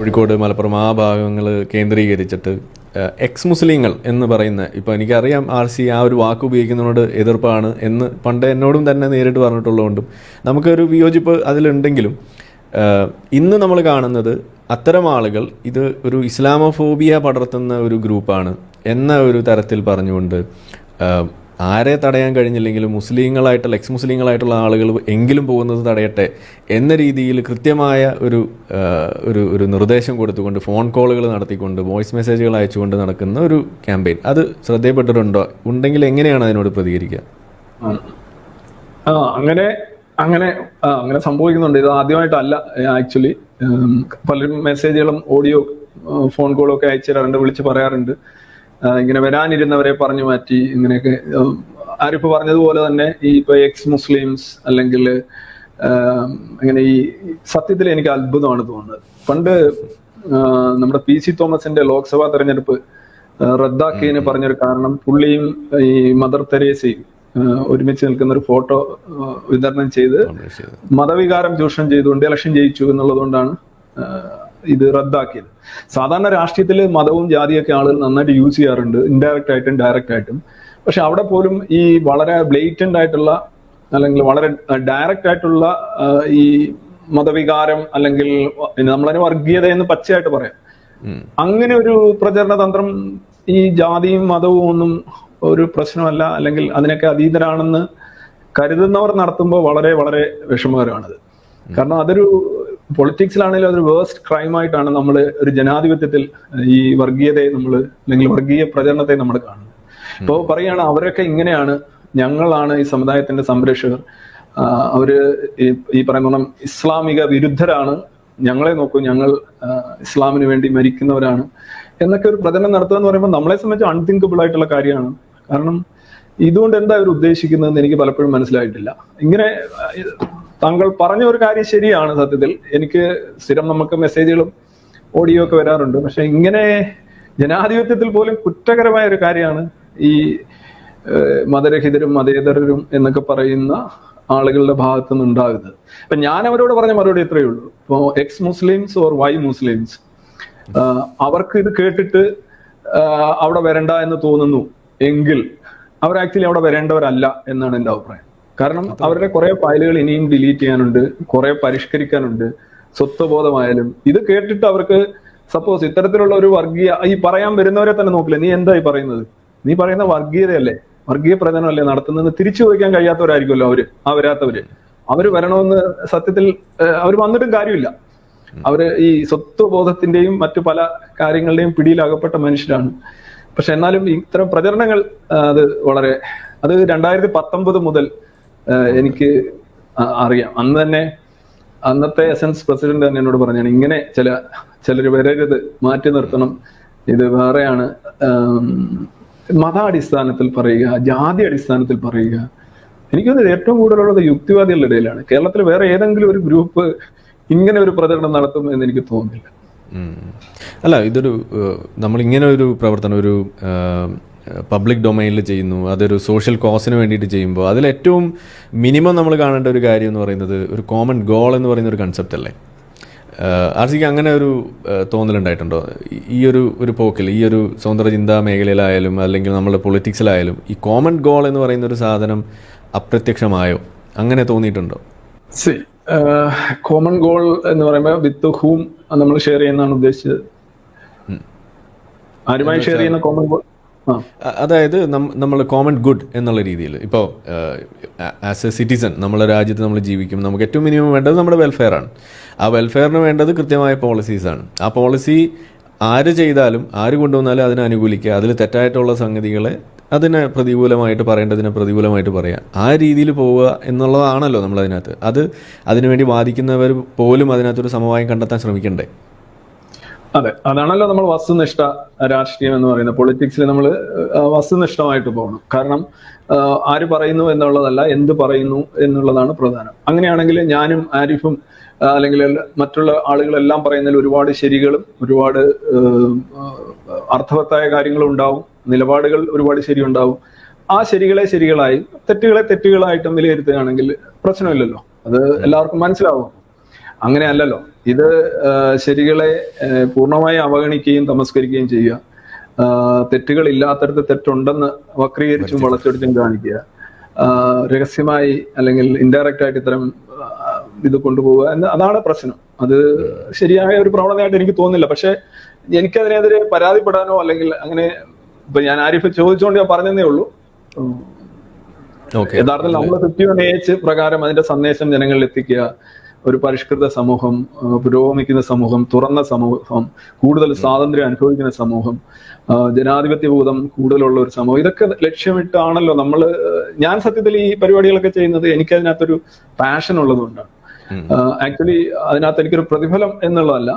കോഴിക്കോട്, മലപ്പുറം ആ ഭാഗങ്ങൾ കേന്ദ്രീകരിച്ചിട്ട് എക്സ് മുസ്ലിങ്ങൾ എന്ന് പറയുന്ന, ഇപ്പോൾ എനിക്കറിയാം RC ആ ഒരു വാക്ക് ഉപയോഗിക്കുന്നതിനോട് എതിർപ്പാണ് എന്ന് പണ്ട് എന്നോടും തന്നെ നേരിട്ട് പറഞ്ഞിട്ടുള്ളതുകൊണ്ടും നമുക്കൊരു വിയോജിപ്പ് അതിലുണ്ടെങ്കിലും ഇന്ന് നമ്മൾ കാണുന്നത് അത്തരം ആളുകൾ ഇത് ഒരു ഇസ്ലാമോഫോബിയ പടർത്തുന്ന ഒരു ഗ്രൂപ്പാണ് എന്ന ഒരു തരത്തിൽ പറഞ്ഞുകൊണ്ട് ആരെ തടയാൻ കഴിഞ്ഞില്ലെങ്കിലും മുസ്ലിങ്ങളായിട്ടുള്ള എക്സ് മുസ്ലിങ്ങളായിട്ടുള്ള ആളുകൾ എങ്കിലും പോകുന്നത് തടയട്ടെ എന്ന രീതിയിൽ കൃത്യമായ ഒരു ഒരു നിർദ്ദേശം കൊടുത്തുകൊണ്ട് ഫോൺ കോളുകൾ നടത്തിക്കൊണ്ട് വോയിസ് മെസ്സേജുകൾ അയച്ചുകൊണ്ട് നടക്കുന്ന ഒരു ക്യാമ്പയിൻ, അത് ശ്രദ്ധയപ്പെട്ടിട്ടുണ്ടോ? ഉണ്ടെങ്കിൽ എങ്ങനെയാണ് അതിനോട് പ്രതികരിക്കുക? അങ്ങനെ സംഭവിക്കുന്നുണ്ട്. ഇത് ആദ്യമായിട്ടല്ല. ആക്ച്വലി പലരും മെസ്സേജുകളും ഓഡിയോ ഫോൺ കോളും ഒക്കെ അയച്ചു തരാറുണ്ട്, വിളിച്ച് പറയാറുണ്ട്. ഇങ്ങനെ വരാനിരുന്നവരെ പറഞ്ഞു മാറ്റി, ഇങ്ങനെയൊക്കെ. ആരിപ്പോ പറഞ്ഞതുപോലെ തന്നെ ഈ ഇപ്പൊ എക്സ് മുസ്ലിംസ് അല്ലെങ്കിൽ അങ്ങനെ ഈ സത്യത്തിൽ എനിക്ക് അത്ഭുതമാണ് തോന്നുന്നത്. പണ്ട് നമ്മുടെ PC തോമസിന്റെ ലോക്സഭാ തെരഞ്ഞെടുപ്പ് റദ്ദാക്കിയതിന് പറഞ്ഞൊരു കാരണം, പുള്ളിയും ഈ മദർ തെരേസയും ഒരുമിച്ച് നിൽക്കുന്ന ഒരു ഫോട്ടോ വിതരണം ചെയ്ത് മതവികാരം ചൂഷണം ചെയ്തുകൊണ്ട് ഇലക്ഷൻ ജയിച്ചു എന്നുള്ളതുകൊണ്ടാണ് ഇത് റദ്ദാക്കിയത്. സാധാരണ രാഷ്ട്രീയത്തിൽ മതവും ജാതിയൊക്കെ ആളുകൾ നന്നായിട്ട് യൂസ് ചെയ്യാറുണ്ട്, ഇൻഡയറക്റ്റ് ആയിട്ടും ഡയറക്റ്റ് ആയിട്ടും. പക്ഷെ അവിടെ പോലും ഈ വളരെ ബ്ലേറ്റന്റ് ആയിട്ടുള്ള അല്ലെങ്കിൽ വളരെ ഡയറക്റ്റ് ആയിട്ടുള്ള ഈ മതവികാരം അല്ലെങ്കിൽ നമ്മളതിന് വർഗീയത എന്ന് പച്ചയായിട്ട് പറയാം, അങ്ങനെ ഒരു പ്രചരണ തന്ത്രം ഈ ജാതിയും മതവും ഒന്നും ഒരു പ്രശ്നമല്ല അല്ലെങ്കിൽ അതിനൊക്കെ അതീതരാണെന്ന് കരുതുന്നവർ നടത്തുമ്പോൾ വളരെ വളരെ വിഷമകരമാണത്. കാരണം അതൊരു പൊളിറ്റിക്സിലാണെങ്കിലും അതൊരു വേഴ്സ്റ്റ് ക്രൈമായിട്ടാണ് നമ്മൾ ഒരു ജനാധിപത്യത്തിൽ ഈ വർഗീയതയെ നമ്മൾ അല്ലെങ്കിൽ വർഗീയ പ്രചരണത്തെ നമ്മൾ കാണുന്നത്. ഇപ്പോൾ പറയുകയാണ് അവരൊക്കെ ഇങ്ങനെയാണ്, ഞങ്ങളാണ് ഈ സമുദായത്തിന്റെ സംരക്ഷകർ, അവര് ഈ പറയുന്ന ഇസ്ലാമിക വിരുദ്ധരാണ്, ഞങ്ങളെ നോക്കൂ, ഞങ്ങൾ ഇസ്ലാമിന് വേണ്ടി മരിക്കുന്നവരാണ് എന്നൊക്കെ ഒരു പ്രചരണം നടത്തുക എന്ന് പറയുമ്പോൾ നമ്മളെ സംബന്ധിച്ച് അൺതിങ്കബിൾ ആയിട്ടുള്ള കാര്യമാണ്. കാരണം ഇതുകൊണ്ട് എന്താ അവർ ഉദ്ദേശിക്കുന്നതെന്ന് എനിക്ക് പലപ്പോഴും മനസ്സിലായിട്ടില്ല. ഇങ്ങനെ താങ്കൾ പറഞ്ഞ ഒരു കാര്യം ശരിയാണ്. സത്യത്തിൽ എനിക്ക് സ്ഥിരം നമുക്ക് മെസ്സേജുകളും ഓഡിയോ ഒക്കെ വരാറുണ്ട്. പക്ഷെ ഇങ്ങനെ ജനാധിപത്യത്തിൽ പോലും കുറ്റകരമായ ഒരു കാര്യമാണ് ഈ മതരഹിതരും മതേതരരും എന്നൊക്കെ പറയുന്ന ആളുകളുടെ ഭാഗത്തു നിന്ന് ഉണ്ടാകുന്നത്. അപ്പൊ ഞാൻ അവരോട് പറഞ്ഞ മറുപടി ഇത്രയേ ഉള്ളൂ. ഇപ്പോ X Muslims or Y Muslims അവർക്ക് ഇത് കേട്ടിട്ട് അവിടെ വരണ്ട എന്ന് തോന്നുന്നു എങ്കിൽ അവർ ആക്ച്വലി അവിടെ വരേണ്ടവരല്ല എന്നാണ് എൻ്റെ അഭിപ്രായം. കാരണം അവരുടെ കുറെ ഫയലുകൾ ഇനിയും ഡിലീറ്റ് ചെയ്യാനുണ്ട്, കുറെ പരിഷ്കരിക്കാനുണ്ട്. സ്വത്വബോധമായാലും ഇത് കേട്ടിട്ട് അവർക്ക് സപ്പോസ് ഇത്തരത്തിലുള്ള ഒരു വർഗീയ ഈ പറയാൻ വരുന്നവരെ തന്നെ നോക്കില്ല, നീ എന്തായി പറയുന്നത്, നീ പറയുന്ന വർഗീയതയല്ലേ, വർഗീയ പ്രചരണമല്ലേ നടത്തുന്നത്, തിരിച്ചു ചോദിക്കാൻ കഴിയാത്തവരായിരിക്കുമല്ലോ വരാത്തവര്. അവര് വരണമെന്ന് സത്യത്തിൽ അവർ വന്നിട്ടും കാര്യമില്ല. അവര് ഈ സ്വത്വബോധത്തിന്റെയും മറ്റു പല കാര്യങ്ങളുടെയും പിടിയിലകപ്പെട്ട മനുഷ്യരാണ്. പക്ഷെ എന്നാലും ഇത്തരം പ്രചരണങ്ങൾ അത് 2019 മുതൽ എനിക്ക് അറിയാം. അന്ന് തന്നെ അന്നത്തെ എസൻസ് പ്രസിഡന്റ് തന്നെ എന്നോട് പറഞ്ഞാണ്, ഇങ്ങനെ ചിലർ വരരുത്, മാറ്റി നിർത്തണം, ഇത് വേറെയാണ്. മതാടിസ്ഥാനത്തിൽ പറയുക, ജാതി അടിസ്ഥാനത്തിൽ പറയുക, എനിക്കൊന്ന് ഏറ്റവും കൂടുതലുള്ളത് യുക്തിവാദികളുടെ ഇടയിലാണ്. കേരളത്തിൽ വേറെ ഏതെങ്കിലും ഒരു ഗ്രൂപ്പ് ഇങ്ങനെ ഒരു പ്രചരണം നടത്തും എന്ന് എനിക്ക് തോന്നുന്നില്ല. അല്ല, ഇതൊരു നമ്മളിങ്ങനെ ഒരു പ്രവർത്തനം ഒരു പബ്ലിക് ഡൊമൈനിൽ ചെയ്യുന്നു, അതൊരു സോഷ്യൽ കോസിന് വേണ്ടിയിട്ട് ചെയ്യുമ്പോൾ അതിലേറ്റവും മിനിമം നമ്മൾ കാണേണ്ട ഒരു കാര്യം എന്ന് പറയുന്നത് ഒരു കോമൺ ഗോൾ എന്ന് പറയുന്ന ഒരു കൺസെപ്റ്റ് അല്ലേ? RCക്ക് അങ്ങനെ ഒരു തോന്നലുണ്ടായിട്ടുണ്ടോ ഈ ഒരു പോക്കിൽ, ഈ ഒരു സ്വതന്ത്ര ചിന്താ മേഖലയിലായാലും അല്ലെങ്കിൽ നമ്മുടെ പൊളിറ്റിക്സിലായാലും ഈ കോമൺ ഗോൾ എന്ന് പറയുന്ന ഒരു സാധനം അപ്രത്യക്ഷമായോ? അങ്ങനെ തോന്നിയിട്ടുണ്ടോ? കോമൺ ഗോൾ എന്ന് പറയുമ്പോൾ വിത്ത് ഹൂം നമ്മൾ ഷെയർ ചെയ്യുന്നതാണ് ഉദ്ദേശിച്ചത്. ആരുമായി ഷെയർ ചെയ്യുന്ന കോമൺ ഗോൾ, അതായത് നമ്മൾ കോമൺ ഗുഡ് എന്നുള്ള രീതിയിൽ ഇപ്പോൾ ആസ് എ സിറ്റിസൺ നമ്മളെ രാജ്യത്ത് നമ്മൾ ജീവിക്കും, നമുക്ക് ഏറ്റവും മിനിമം വേണ്ടത് നമ്മുടെ വെൽഫെയർ ആണ്. ആ വെൽഫെയറിന് വേണ്ടത് കൃത്യമായ പോളിസീസാണ്. ആ പോളിസി ആര് ചെയ്താലും ആര് കൊണ്ടുവന്നാലും അതിനെ അനുകൂലിക്കുക, അതിൽ തെറ്റായിട്ടുള്ള സംഗതികളെ അതിനെ പ്രതികൂലമായിട്ട് പറയേണ്ടതിനെ പ്രതികൂലമായിട്ട് പറയുക, ആ രീതിയിൽ പോവുക എന്നുള്ളതാണല്ലോ നമ്മളതിനകത്ത്. അതിനുവേണ്ടി വാദിക്കുന്നവർ പോലും അതിനകത്തൊരു സമവായം കണ്ടെത്താൻ ശ്രമിക്കണ്ടേ? അതെ, അതാണല്ലോ നമ്മൾ വസ്തുനിഷ്ഠ രാഷ്ട്രീയം എന്ന് പറയുന്നത്. പൊളിറ്റിക്സിൽ നമ്മൾ വസ്തുനിഷ്ഠമായിട്ട് പോകണം. കാരണം ആര് പറയുന്നു എന്നുള്ളതല്ല, എന്ത് പറയുന്നു എന്നുള്ളതാണ് പ്രധാനം. അങ്ങനെയാണെങ്കിൽ ഞാനും ആരിഫും അല്ലെങ്കിൽ മറ്റുള്ള ആളുകളെല്ലാം പറയുന്നതിൽ ഒരുപാട് ശരികളും ഒരുപാട് അർത്ഥവത്തായ കാര്യങ്ങളും ഉണ്ടാവും, നിലപാടുകൾ ഒരുപാട് ശരിയുണ്ടാവും. ആ ശരികളെ ശരികളായും തെറ്റുകളെ തെറ്റുകളായിട്ടും വിലയിരുത്തുകയാണെങ്കിൽ പ്രശ്നമില്ലല്ലോ, അത് എല്ലാവർക്കും മനസ്സിലാവും. അങ്ങനെയല്ലല്ലോ. ഇത് ശരികളെ പൂർണ്ണമായി അവഗണിക്കുകയും തമസ്കരിക്കുകയും ചെയ്യുക, തെറ്റുകൾ ഇല്ലാത്തടത്ത് തെറ്റുണ്ടെന്ന് വക്രീകരിച്ചും വളച്ചൊടിച്ചും കാണിക്കുക, രഹസ്യമായി അല്ലെങ്കിൽ ഇൻഡയറക്റ്റ് ആയിട്ട് ഇത്തരം ഇത് കൊണ്ടുപോവുക അതാണ് പ്രശ്നം. അത് ശരിയായ ഒരു പ്രവണതയായിട്ട് എനിക്ക് തോന്നുന്നില്ല. പക്ഷെ എനിക്കതിനെതിരെ പരാതിപ്പെടാനോ അല്ലെങ്കിൽ അങ്ങനെ ഇപ്പൊ ഞാൻ ആരിഫ് ചോദിച്ചുകൊണ്ട് ഞാൻ പറഞ്ഞതേ ഉള്ളൂ. യഥാർത്ഥത്തിൽ നമ്മൾ 51AH പ്രകാരം അതിന്റെ സന്ദേശം ജനങ്ങളിൽ എത്തിക്കുക, ഒരു പരിഷ്കൃത സമൂഹം, പുരോഗമിക്കുന്ന സമൂഹം, തുറന്ന സമൂഹം, കൂടുതൽ സ്വാതന്ത്ര്യം അനുഭവിക്കുന്ന സമൂഹം, ജനാധിപത്യബോധം കൂടുതലുള്ള ഒരു സമൂഹം, ഇതൊക്കെ ലക്ഷ്യമിട്ടാണല്ലോ ഞാൻ സത്യത്തിൽ ഈ പരിപാടികളൊക്കെ ചെയ്യുന്നത്. എനിക്കതിനകത്തൊരു പാഷൻ ഉള്ളതുകൊണ്ടാണ്. ആക്ച്വലി അതിനകത്ത് എനിക്കൊരു പ്രതിഫലം എന്നുള്ളതല്ല.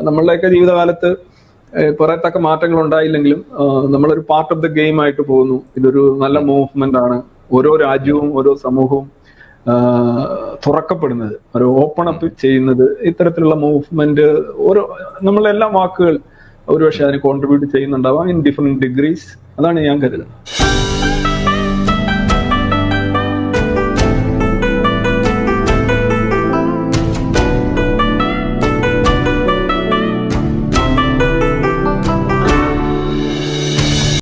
നമ്മളുടെയൊക്കെ ജീവിതകാലത്ത് പറയത്തക്ക മാറ്റങ്ങൾ ഉണ്ടായില്ലെങ്കിലും നമ്മളൊരു പാർട്ട് ഓഫ് ദ ഗെയിം ആയിട്ട് പോകുന്നു. ഇതൊരു നല്ല മൂവ്മെന്റ് ആണ്. ഓരോ രാജ്യവും ഓരോ സമൂഹവും തുറക്കപ്പെടുന്നത്, ഒരു ഓപ്പൺ അപ്പ് ചെയ്യുന്നത്, ഇത്തരത്തിലുള്ള മൂവ്മെന്റ് ഓരോ നമ്മളെല്ലാം വാക്കുകൾ ഒരുപക്ഷെ അതിന് കോൺട്രിബ്യൂട്ട് ചെയ്യുന്നുണ്ടാവാം ഇൻ ഡിഫറെന്റ് ഡിഗ്രീസ്. അതാണ് ഞാൻ കരുതുന്നത്.